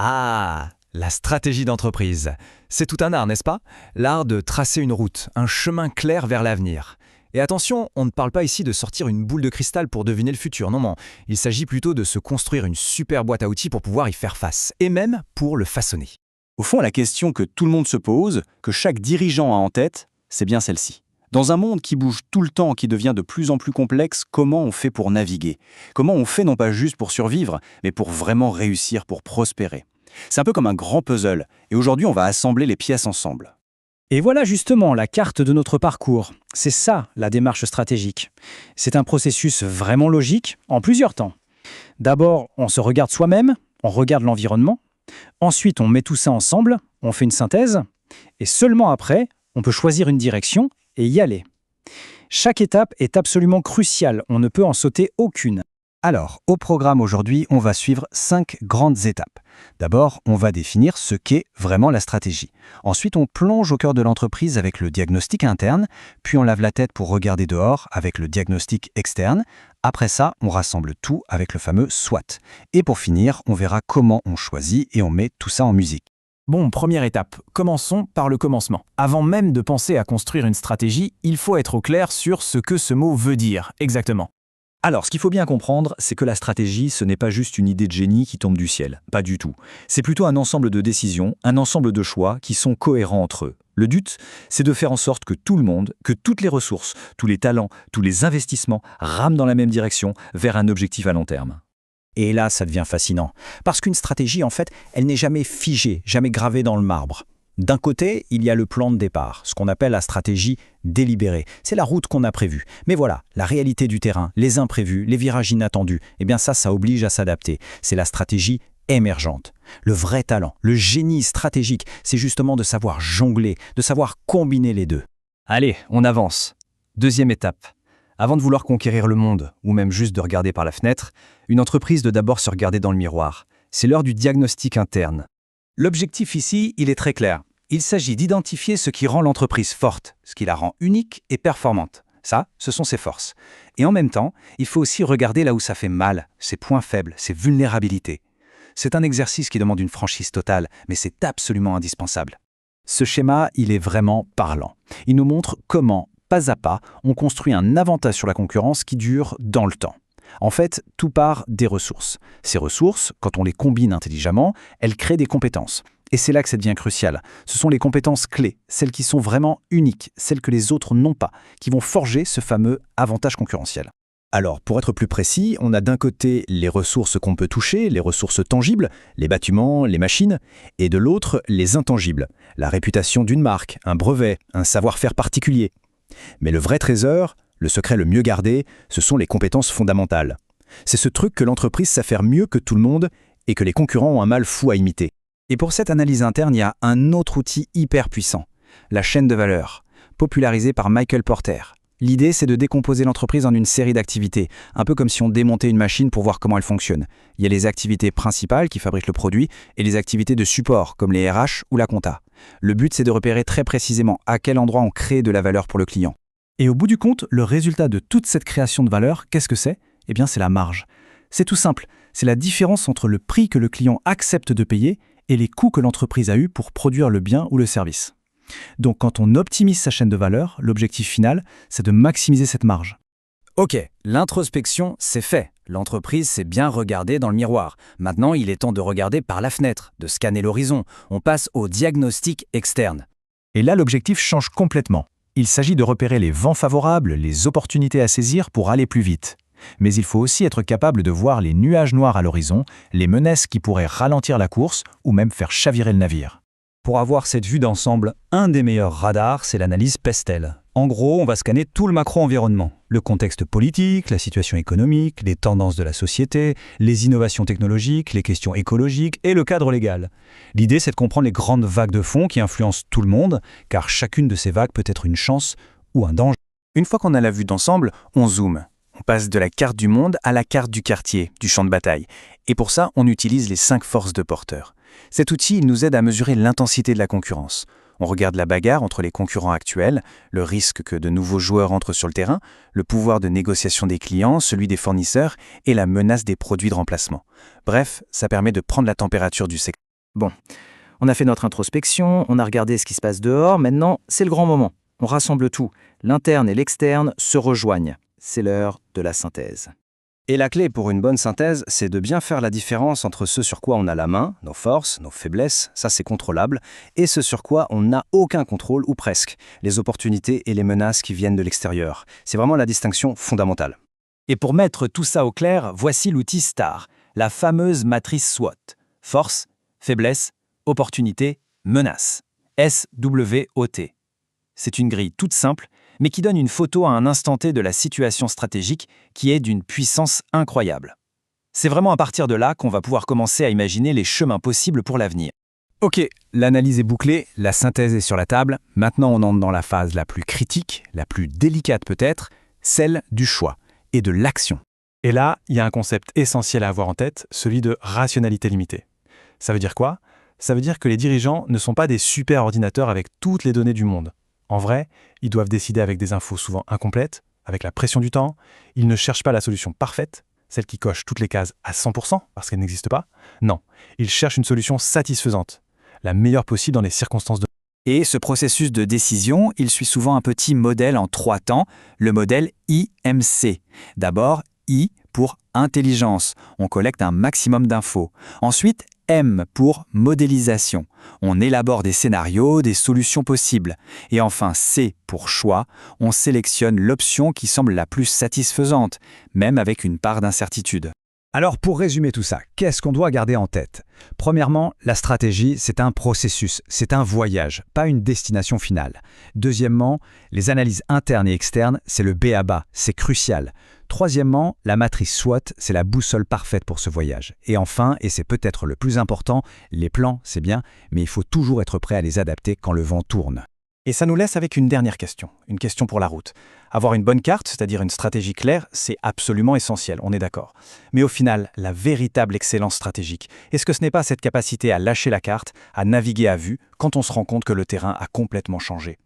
Ah, la stratégie d'entreprise. C'est tout un art, n'est-ce pas? L'art de tracer une route, un chemin clair vers l'avenir. Et attention, on ne parle pas ici de sortir une boule de cristal pour deviner le futur, non, non. Il s'agit plutôt de se construire une super boîte à outils pour pouvoir y faire face, et même pour le façonner. Au fond, la question que tout le monde se pose, que chaque dirigeant a en tête, c'est bien celle-ci. Dans un monde qui bouge tout le temps, qui devient de plus en plus complexe, comment on fait pour naviguer? Comment on fait non pas juste pour survivre, mais pour vraiment réussir, pour prospérer? C'est un peu comme un grand puzzle, et aujourd'hui on va assembler les pièces ensemble. Et voilà justement la carte de notre parcours. C'est ça la démarche stratégique. C'est un processus vraiment logique en plusieurs temps. D'abord, on se regarde soi-même, on regarde l'environnement. Ensuite, on met tout ça ensemble, on fait une synthèse. Et seulement après, on peut choisir une direction et y aller. Chaque étape est absolument cruciale, on ne peut en sauter aucune. Alors, au programme aujourd'hui, on va suivre 5 grandes étapes. D'abord, on va définir ce qu'est vraiment la stratégie. Ensuite, on plonge au cœur de l'entreprise avec le diagnostic interne, puis on lave la tête pour regarder dehors avec le diagnostic externe. Après ça, on rassemble tout avec le fameux SWOT. Et pour finir, on verra comment on choisit et on met tout ça en musique. Bon, première étape, commençons par le commencement. Avant même de penser à construire une stratégie, il faut être au clair sur ce que ce mot veut dire, exactement. Alors, ce qu'il faut bien comprendre, c'est que la stratégie, ce n'est pas juste une idée de génie qui tombe du ciel. Pas du tout. C'est plutôt un ensemble de décisions, un ensemble de choix qui sont cohérents entre eux. Le but, c'est de faire en sorte que tout le monde, que toutes les ressources, tous les talents, tous les investissements rament dans la même direction vers un objectif à long terme. Et là, ça devient fascinant. Parce qu'une stratégie, en fait, elle n'est jamais figée, jamais gravée dans le marbre. D'un côté, il y a le plan de départ, ce qu'on appelle la stratégie délibérée. C'est la route qu'on a prévue. Mais voilà, la réalité du terrain, les imprévus, les virages inattendus, eh bien ça oblige à s'adapter. C'est la stratégie émergente. Le vrai talent, le génie stratégique, c'est justement de savoir jongler, de savoir combiner les deux. Allez, on avance. Deuxième étape. Avant de vouloir conquérir le monde, ou même juste de regarder par la fenêtre, une entreprise doit d'abord se regarder dans le miroir. C'est l'heure du diagnostic interne. L'objectif ici, il est très clair. Il s'agit d'identifier ce qui rend l'entreprise forte, ce qui la rend unique et performante. Ça, ce sont ses forces. Et en même temps, il faut aussi regarder là où ça fait mal, ses points faibles, ses vulnérabilités. C'est un exercice qui demande une franchise totale, mais c'est absolument indispensable. Ce schéma, il est vraiment parlant. Il nous montre comment, pas à pas, on construit un avantage sur la concurrence qui dure dans le temps. En fait, tout part des ressources. Ces ressources, quand on les combine intelligemment, elles créent des compétences. Et c'est là que ça devient crucial. Ce sont les compétences clés, celles qui sont vraiment uniques, celles que les autres n'ont pas, qui vont forger ce fameux avantage concurrentiel. Alors, pour être plus précis, on a d'un côté les ressources qu'on peut toucher, les ressources tangibles, les bâtiments, les machines, et de l'autre, les intangibles, la réputation d'une marque, un brevet, un savoir-faire particulier. Mais le vrai trésor, le secret le mieux gardé, ce sont les compétences fondamentales. C'est ce truc que l'entreprise sait faire mieux que tout le monde et que les concurrents ont un mal fou à imiter. Et pour cette analyse interne, il y a un autre outil hyper puissant, la chaîne de valeur, popularisée par Michael Porter. L'idée, c'est de décomposer l'entreprise en une série d'activités, un peu comme si on démontait une machine pour voir comment elle fonctionne. Il y a les activités principales qui fabriquent le produit et les activités de support, comme les RH ou la compta. Le but, c'est de repérer très précisément à quel endroit on crée de la valeur pour le client. Et au bout du compte, le résultat de toute cette création de valeur, qu'est-ce que c'est? Eh bien, c'est la marge. C'est tout simple, c'est la différence entre le prix que le client accepte de payer et les coûts que l'entreprise a eus pour produire le bien ou le service. Donc quand on optimise sa chaîne de valeur, l'objectif final, c'est de maximiser cette marge. Ok, l'introspection, c'est fait. L'entreprise s'est bien regardée dans le miroir. Maintenant, il est temps de regarder par la fenêtre, de scanner l'horizon. On passe au diagnostic externe. Et là, l'objectif change complètement. Il s'agit de repérer les vents favorables, les opportunités à saisir pour aller plus vite. Mais il faut aussi être capable de voir les nuages noirs à l'horizon, les menaces qui pourraient ralentir la course ou même faire chavirer le navire. Pour avoir cette vue d'ensemble, un des meilleurs radars, c'est l'analyse Pestel. En gros, on va scanner tout le macro-environnement. Le contexte politique, la situation économique, les tendances de la société, les innovations technologiques, les questions écologiques et le cadre légal. L'idée, c'est de comprendre les grandes vagues de fond qui influencent tout le monde, car chacune de ces vagues peut être une chance ou un danger. Une fois qu'on a la vue d'ensemble, on zoome. On passe de la carte du monde à la carte du quartier, du champ de bataille. Et pour ça, on utilise les 5 forces de Porter. Cet outil, il nous aide à mesurer l'intensité de la concurrence. On regarde la bagarre entre les concurrents actuels, le risque que de nouveaux joueurs entrent sur le terrain, le pouvoir de négociation des clients, celui des fournisseurs et la menace des produits de remplacement. Bref, ça permet de prendre la température du secteur. Bon, on a fait notre introspection, on a regardé ce qui se passe dehors, maintenant c'est le grand moment. On rassemble tout, l'interne et l'externe se rejoignent. C'est l'heure de la synthèse. Et la clé pour une bonne synthèse, c'est de bien faire la différence entre ce sur quoi on a la main, nos forces, nos faiblesses, ça c'est contrôlable, et ce sur quoi on n'a aucun contrôle ou presque, les opportunités et les menaces qui viennent de l'extérieur. C'est vraiment la distinction fondamentale. Et pour mettre tout ça au clair, voici l'outil STAR, la fameuse matrice SWOT. Force, faiblesse, opportunité, menace. SWOT. C'est une grille toute simple, mais qui donne une photo à un instant T de la situation stratégique qui est d'une puissance incroyable. C'est vraiment à partir de là qu'on va pouvoir commencer à imaginer les chemins possibles pour l'avenir. Ok, l'analyse est bouclée, la synthèse est sur la table. Maintenant, on entre dans la phase la plus critique, la plus délicate peut-être, celle du choix et de l'action. Et là, il y a un concept essentiel à avoir en tête, celui de rationalité limitée. Ça veut dire quoi? Ça veut dire que les dirigeants ne sont pas des super ordinateurs avec toutes les données du monde. En vrai, ils doivent décider avec des infos souvent incomplètes, avec la pression du temps. Ils ne cherchent pas la solution parfaite, celle qui coche toutes les cases à 100% parce qu'elle n'existe pas. Non, ils cherchent une solution satisfaisante, la meilleure possible dans les circonstances de... Et ce processus de décision, il suit souvent un petit modèle en 3 temps, le modèle IMC. D'abord, I pour intelligence, on collecte un maximum d'infos. Ensuite, M pour modélisation, on élabore des scénarios, des solutions possibles. Et enfin, C pour choix, on sélectionne l'option qui semble la plus satisfaisante, même avec une part d'incertitude. Alors pour résumer tout ça, qu'est-ce qu'on doit garder en tête? Premièrement, la stratégie, c'est un processus, c'est un voyage, pas une destination finale. Deuxièmement, les analyses internes et externes, c'est le b.a.-ba, c'est crucial. Troisièmement, la matrice SWOT, c'est la boussole parfaite pour ce voyage. Et enfin, et c'est peut-être le plus important, les plans, c'est bien, mais il faut toujours être prêt à les adapter quand le vent tourne. Et ça nous laisse avec une dernière question, une question pour la route. Avoir une bonne carte, c'est-à-dire une stratégie claire, c'est absolument essentiel, on est d'accord. Mais au final, la véritable excellence stratégique, est-ce que ce n'est pas cette capacité à lâcher la carte, à naviguer à vue, quand on se rend compte que le terrain a complètement changé?